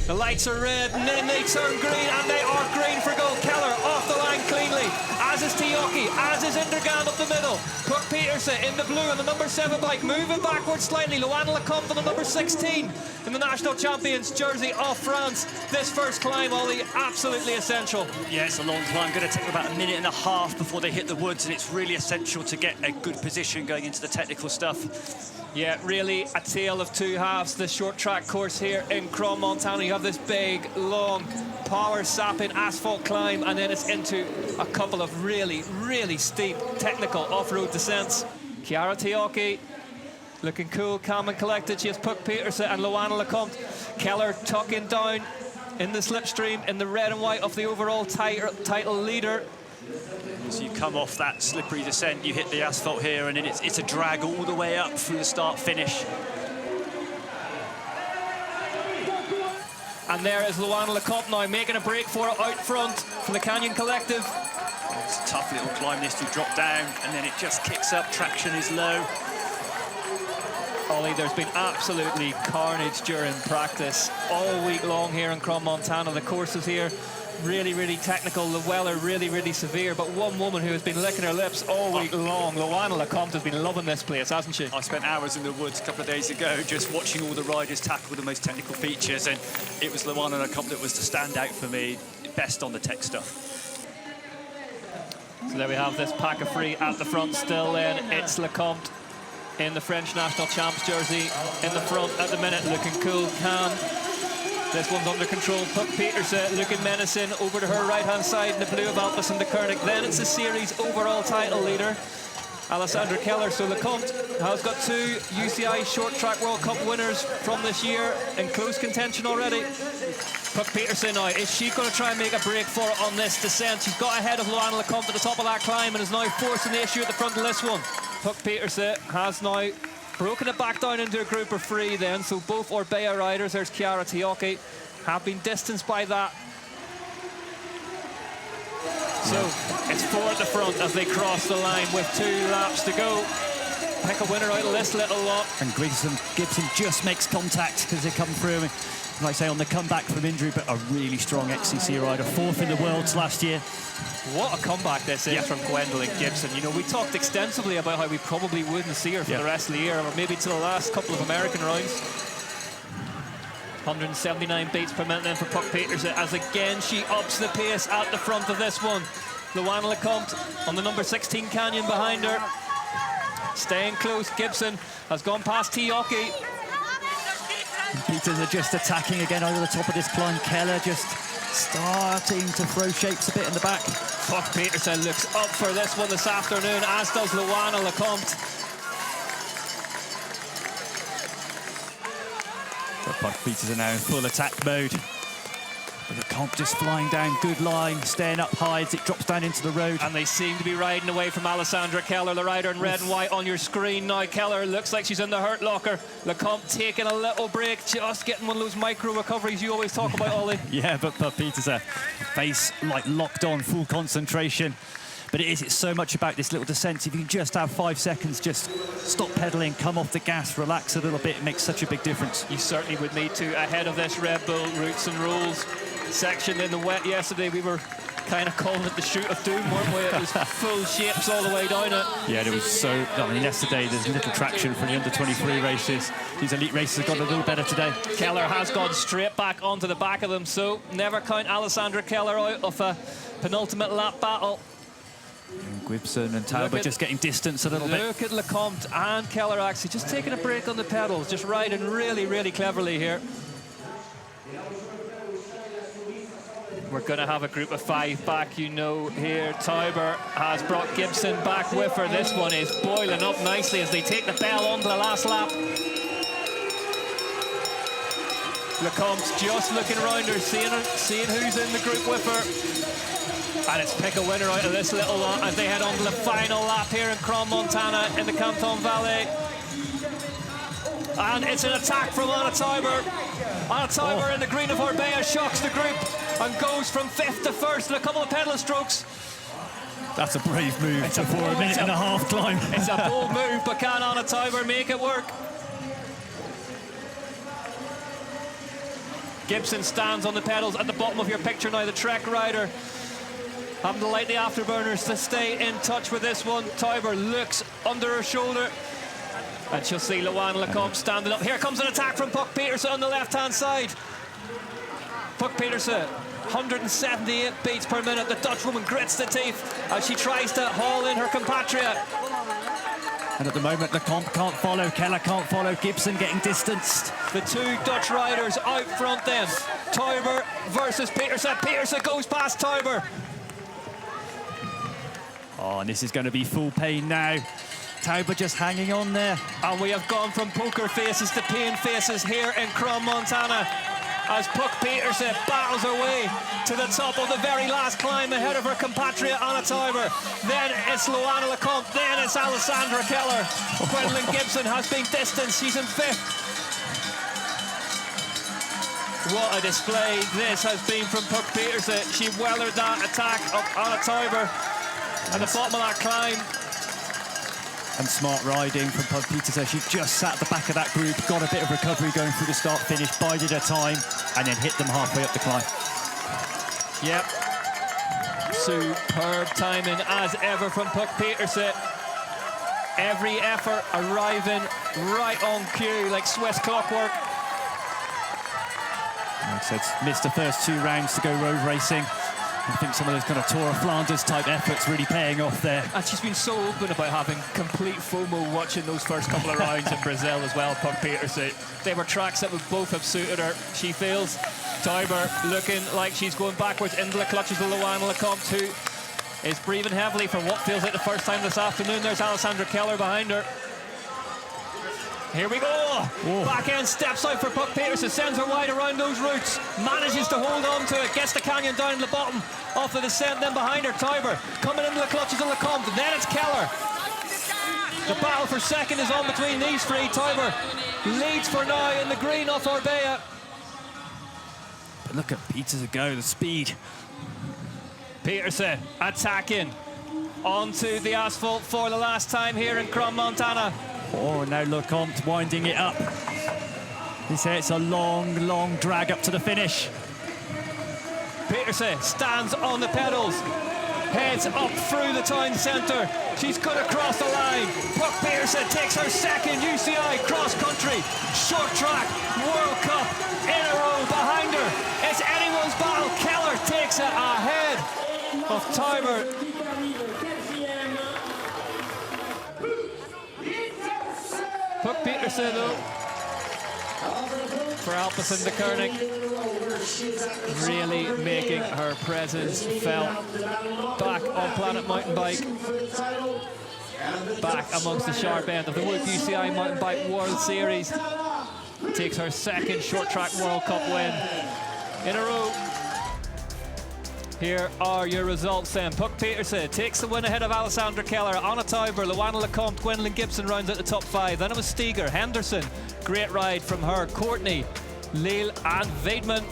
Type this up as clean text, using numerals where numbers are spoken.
The lights are red, and then they turn green, and they are green for goal. Keller off the line cleanly, as is Tioki, as is Indergand up the middle. Puck Peterson in the blue on the number 7 bike, moving backwards slightly. Loana Lecomte on the number 16 in the national champions jersey of France. This first climb, Ollie, absolutely essential. Yeah, it's a long climb. Going to take about a minute and a half before they hit the woods, and it's really essential to get a good position going into the technical stuff. Yeah, really a tale of two halves, this short track course here in Crom, Montana. You have this big, long, power-sapping asphalt climb, and then it's into a couple of really, really steep technical off-road descents. Chiara Tioki looking cool, calm and collected. She has Puck Peterson and Loana Lecomte. Keller tucking down in the slipstream in the red and white of the overall title leader. So you come off that slippery descent, you hit the asphalt here, and then it's a drag all the way up through the start-finish. And there is Loana Lecomte now making a break for it out front for the Canyon Collective. It's a tough little climb this to drop down, and then it just kicks up, traction is low. Ollie, there's been absolutely carnage during practice all week long here in Crom, Montana. The courses here really, really technical. The weather really, really severe. But one woman who has been licking her lips all week long, Loana Lecomte, has been loving this place, hasn't she? I spent hours in the woods a couple of days ago just watching all the riders tackle the most technical features, and it was Loana Lecomte that was the standout for me, best on the tech stuff. So there we have this pack of three at the front still then. It's Lecomte in the French national champs jersey in the front at the minute, looking cool, calm. This one's under control. Puck Peterson looking menacing over to her right-hand side in the blue of Alpes and de Koenig. Then it's the series overall title leader, Alessandra Keller. So Lecomte has got 2 UCI Short Track World Cup winners from this year in close contention already. Puck Peterson now, is she going to try and make a break for it on this descent? She's got ahead of Loana Lecomte at the top of that climb and is now forcing the issue at the front of this one. Puck Peterson has now broken it back down into a group of 3 then, so both Orbea riders, there's Chiara Tioki, have been distanced by that. So it's 4 at the front as they cross the line with 2 laps to go. Pick a winner out of this little lot. And Gibson just makes contact because they come through, like I say, on the comeback from injury, but a really strong XCC rider, 4th in the Worlds last year. What a comeback this is from Gwendolyn Gibson. You know, we talked extensively about how we probably wouldn't see her for the rest of the year, or maybe to the last couple of American rounds. 179 beats per minute then for Puck Peterson, as again she ups the pace at the front of this one. Loana Lecomte on the number 16 Canyon behind her. Staying close, Gibson has gone past Tioki. Peters are just attacking again over the top of this climb. Keller just starting to throw shapes a bit in the back. Puck Peterson looks up for this one this afternoon, as does Loana Lecomte. But Puck Peters are now in full attack mode. But Lecomte just flying down, good line, staying up high as it drops down into the road. And they seem to be riding away from Alessandra Keller, the rider in red and white on your screen now. Keller looks like she's in the hurt locker. Lecomte taking a little break, just getting one of those micro recoveries you always talk about, Ollie. Yeah, but Peters, face like locked on, full concentration. But it's so much about this little descent. If you can just have 5 seconds, just stop pedaling, come off the gas, relax a little bit, it makes such a big difference. You certainly would need to. Ahead of this Red Bull Roots and Rolls section in the wet yesterday, we were kind of calling it the shoot of doom, weren't we? It was full shapes all the way down it. Yeah, there was so, I mean, yesterday there's little traction from the under-23 races. These elite races have got a little better today. Keller has gone straight back onto the back of them, so never count Alessandra Keller out of a penultimate lap battle. And Gibson and Talbot just getting distance a little bit. Look at Lecomte and Keller actually just taking a break on the pedals, just riding really, really cleverly here. We're going to have a group of 5 back, you know, here. Tauber has brought Gibson back with her. This one is boiling up nicely as they take the bell onto the last lap. Lecomte's just looking around her, seeing who's in the group with her. And it's pick a winner out of this little lot as they head on to the final lap here in Crom, Montana in the Canton Valley. And it's an attack from Anna Tauber. Anna Tauber in the green of Orbea shocks the group and goes from 5th to 1st in a couple of pedal strokes. That's a brave move before a minute and a half climb. It's a bold move, but can Anna Tauber make it work? Gibson stands on the pedals at the bottom of your picture now, the Trek rider. Having to light the afterburners to stay in touch with this one. Tauber looks under her shoulder. And she'll see Luana Lecomte standing up. Here comes an attack from Puck Petersen on the left-hand side. Puck Petersen, 178 beats per minute. The Dutchwoman grits the teeth as she tries to haul in her compatriot. And at the moment, Lecomte can't follow, Keller can't follow, Gibson getting distanced. The two Dutch riders out front then. Tauber versus Petersen. Petersen goes past Tauber. Oh, and this is going to be full pain now. Tauber just hanging on there. And we have gone from poker faces to pain faces here in Crom, Montana, as Puck Petersen battles her way to the top of the very last climb ahead of her compatriot Anna Tauber. Then it's Luana Lecomte, then it's Alessandra Keller. Gwendolyn Gibson has been distanced, she's in 5th. What a display this has been from Puck Petersen. She weathered that attack of Anna Tauber at the bottom of that climb. And smart riding from Puck Petersen. She just sat at the back of that group, got a bit of recovery going through the start-finish, bided her time, and then hit them halfway up the climb. Yep. Superb timing as ever from Puck Petersen. Every effort arriving right on cue, like Swiss clockwork. Like I said, missed the first 2 rounds to go road racing. I think some of those kind of Tour of Flanders type efforts really paying off there. And she's been so open about having complete FOMO watching those first couple of rounds in Brazil as well, Puck Petersen. They were tracks that would both have suited her. She fails. Tauber looking like she's going backwards into the clutches of Luana Lecomte, who is breathing heavily for what feels like the first time this afternoon. There's Alessandra Keller behind her. Here we go. Whoa. Back end steps out for Puck Petersen, sends her wide around those routes, manages to hold on to it, gets the canyon down to the bottom off the descent. Then behind her, Tauber coming into the clutches of Lecomte. Then it's Keller. The battle for second is on between these three. Tauber leads for now in the green off Orbea. But look at Petersen go, the speed. Petersen attacking onto the asphalt for the last time here in Crom, Montana. Oh, now Lecomte winding it up. It's a long, long drag up to the finish. Petersen stands on the pedals, heads up through the town centre. She's going to cross the line. Puck Petersen takes her second UCI cross-country short track World Cup in a row. Behind her, it's anyone's battle. Keller takes it ahead of Tauber. Puck Petersen, though, for Alpecin de Koning, really making her presence felt back on Planet Mountain Bike, back amongst the sharp end of the World UCI Mountain Bike World Series. Takes her second short track World Cup win in a row. Here are your results then. Puck Petersen takes the win ahead of Alessandra Keller, Anna Tauber, Luana Lecomte, Gwendolyn Gibson rounds out the top 5. Then it was Steger, Henderson, great ride from her, Courtney, Lille and Weidman.